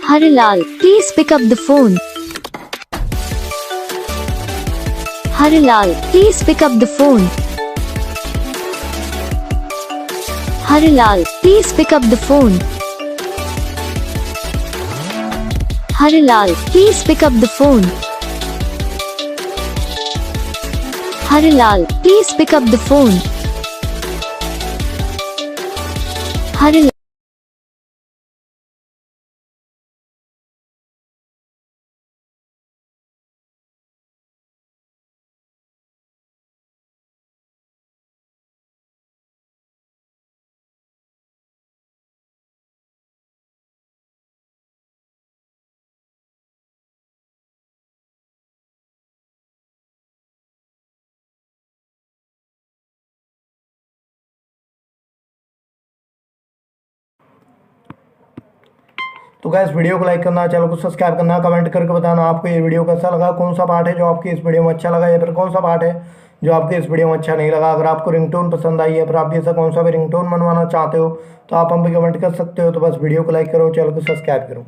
Hiralal, please pick up the phone. Hiralal, please pick up the phone. Hiralal, please pick up the phone. Hiralal, please pick up the phone. Hiralal, please pick up the phone. Hiralal. तो gas video को like करना, channel को subscribe करना, comment करके बताना आपको ये video कैसा लगा, कौन सा पार्ट है जो आपके इस वीडियो में अच्छा लगा या फिर कौन सा पार्ट है जो आपके इस वीडियो में अच्छा नहीं लगा। अगर आपको रिंगटोन पसंद आई है फिर आप भी ऐसा कौन सा भी रिंगटोन बनवाना चाहते हो तो आप हम भी कमेंट कर सकते हो। तो बस वीडियो को लाइक करो, चैनल को सब्सक्राइब करो।